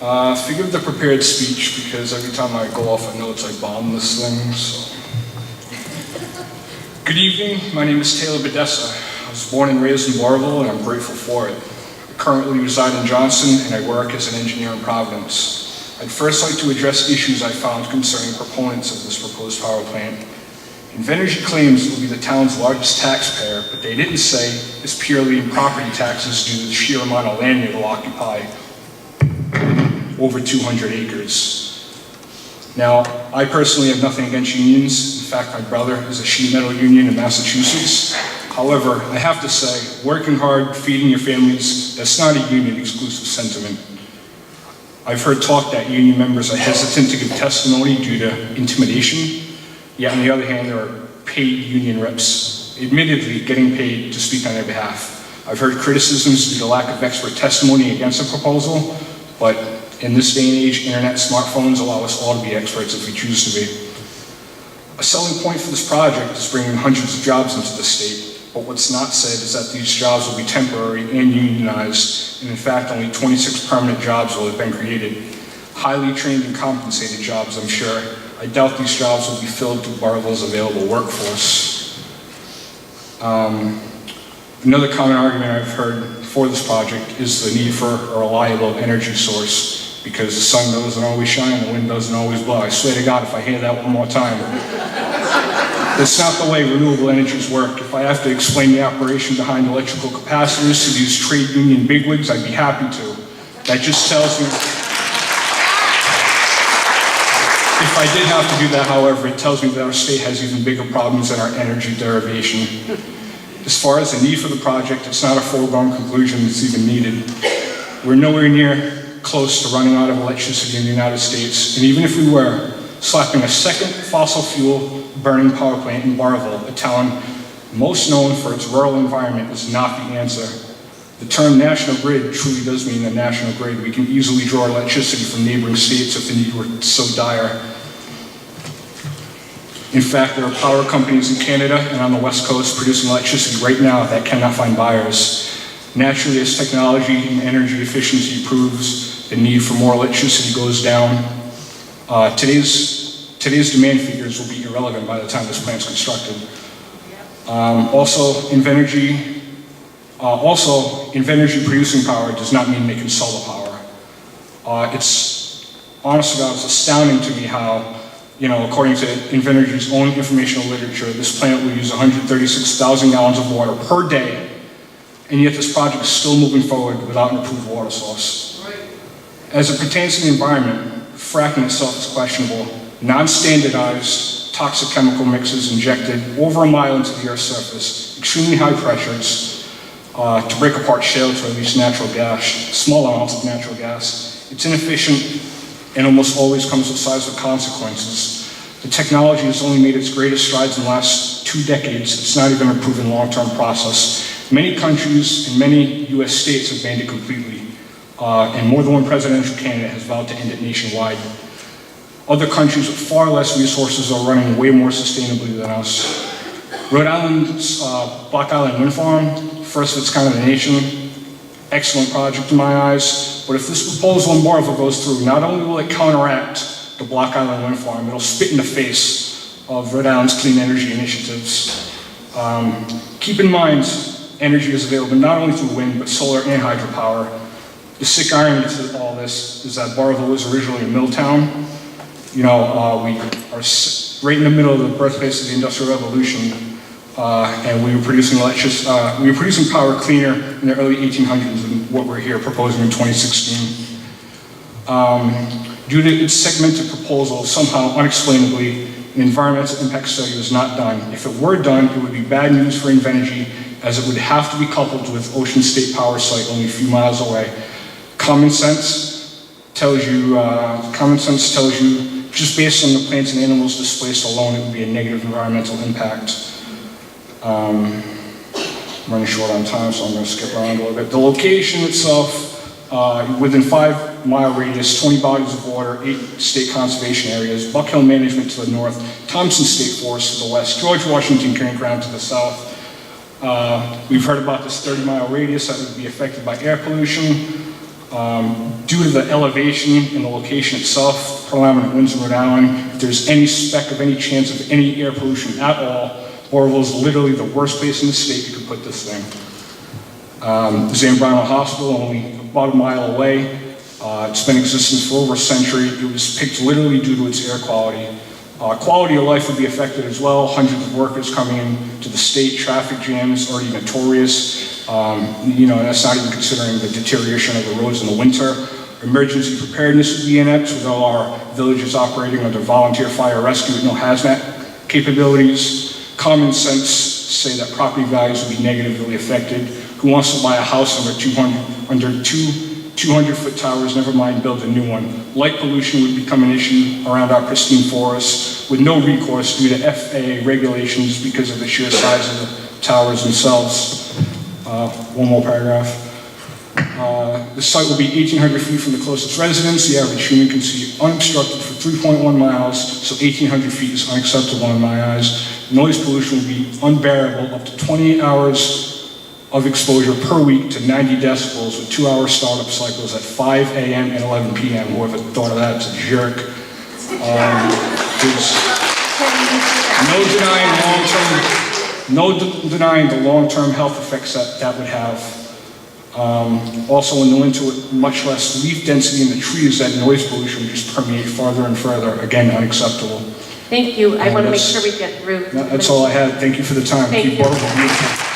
Forgive the prepared speech because every time I go off of notes, I bomb this thing, so. Good evening, my name is Taylor Adesso. I was born and raised in Burrillville, and I'm grateful for it. I currently reside in Johnson, and I work as an engineer in Providence. I'd first like to address issues I found concerning proponents of this proposed power plant. Invenergy claims it will be the town's largest taxpayer, but they didn't say it's purely in property taxes due to the sheer amount of land it will occupy, over 200 acres. Now, I personally have nothing against unions. In fact, my brother is a sheet metal union in Massachusetts. However, I have to say, working hard, feeding your families, that's not a union-exclusive sentiment. I've heard talk that union members are hesitant to give testimony due to intimidation. Yet on the other hand, there are paid union reps, admittedly getting paid to speak on their behalf. I've heard criticisms due to lack of expert testimony against a proposal, but in this day and age, internet, smartphones allow us all to be experts if we choose to be. A selling point for this project is bringing hundreds of jobs into the state, but what's not said is that these jobs will be temporary and unionized, and in fact, only 26 permanent jobs will have been created. Highly trained and compensated jobs, I'm sure. I doubt these jobs will be filled through Burrillville's available workforce. Another common argument I've heard for this project is the need for a reliable energy source, because the sun doesn't always shine, the wind doesn't always blow. I swear to God, if I hear that one more time. That's not the way renewable energies work. If I have to explain the operation behind electrical capacitors to these trade union bigwigs, I'd be happy to. That just tells me. If I did have to do that, however, it tells me that our state has even bigger problems than our energy derivation. As far as the need for the project, it's not a foregone conclusion it's even needed. We're nowhere near close to running out of electricity in the United States, and even if we were, slapping a second fossil fuel burning power plant in Burrillville, a town most known for its rural environment, is not the answer. The term national grid truly does mean a national grid. We can easily draw electricity from neighboring states if the need were so dire. In fact, there are power companies in Canada and on the West Coast producing electricity right now that cannot find buyers. Naturally, as technology and energy efficiency improves, the need for more electricity goes down. Today's demand figures will be irrelevant by the time this plant's constructed. Also, Invenergy producing power does not mean they can sell the power. It's, honest to God, it's astounding to me how, according to Invenergy's own informational literature, this plant will use 136,000 gallons of water per day, and yet this project is still moving forward without an approved water source. As it pertains to the environment, fracking itself is questionable. Non-standardized toxic chemical mixes injected over a mile into the Earth's surface, extremely high pressures, to break apart shale to release natural gas, small amounts of natural gas. It's inefficient and almost always comes with seismic consequences. The technology has only made its greatest strides in the last 2 decades. It's not even a proven long-term process. Many countries and many US states have banned it completely, and more than one presidential candidate has vowed to end it nationwide. Other countries with far less resources are running way more sustainably than us. Rhode Island's Block Island Wind Farm, first of its kind in the nation, excellent project in my eyes, but if this proposal in Burrillville goes through, not only will it counteract the Block Island Wind Farm, it'll spit in the face of Rhode Island's clean energy initiatives. Keep in mind, energy is available not only through wind, but solar and hydropower. The sick irony to all this is that Burrillville was originally a mill town. We are right in the middle of the birthplace of the Industrial Revolution, and we were producing power cleaner in the early 1800s than what we're here proposing in 2016. Due to its segmented proposal, somehow, unexplainably, an environmental impact study was not done. If it were done, it would be bad news for Invenergy, as it would have to be coupled with Ocean State Power Site only a few miles away. Common sense tells you, just based on the plants and animals displaced alone, it would be a negative environmental impact. I'm running short on time, so I'm going to skip around a little bit. The location itself, within 5-mile radius, 20 bodies of water, 8 state conservation areas, Buck Hill Management to the north, Thompson State Forest to the west, George Washington Campground to the south. We've heard about this 30-mile radius that would be affected by air pollution. Due to the elevation and the location itself, predominant winds in Rhode Island, if there's any speck of any chance of any air pollution at all, Burrillville is literally the worst place in the state you could put this thing. Zambrano Hospital, only about a mile away. It's been in existence for over a century. It was picked literally due to its air quality. Quality of life would be affected as well. Hundreds of workers coming into the state, traffic jams already notorious. You know, and that's not even considering the deterioration of the roads in the winter. Emergency preparedness would be inept with all our villages operating under volunteer fire rescue with no hazmat capabilities. Common sense say that property values would be negatively affected. Who wants to buy a house under two 200-foot towers, never mind build a new one? Light pollution would become an issue around our pristine forests with no recourse due to FAA regulations because of the sheer size of the towers themselves. One more paragraph. The site will be 1,800 feet from the closest residence. The average human can see unobstructed for 3.1 miles, so 1,800 feet is unacceptable in my eyes. Noise pollution will be unbearable, up to 28 hours of exposure per week to 90 decibels with 2-hour startup cycles at 5 a.m. and 11 p.m. Whoever thought of that is a jerk. There's no denying the long-term health effects that would have. Also in the winter, with much less leaf density in the trees, that noise pollution would just permeate farther and further. Again, unacceptable. Thank you. I want to make sure we get through. That's all I had. Thank you for the time. Thank Keep you. Burrillville beautiful.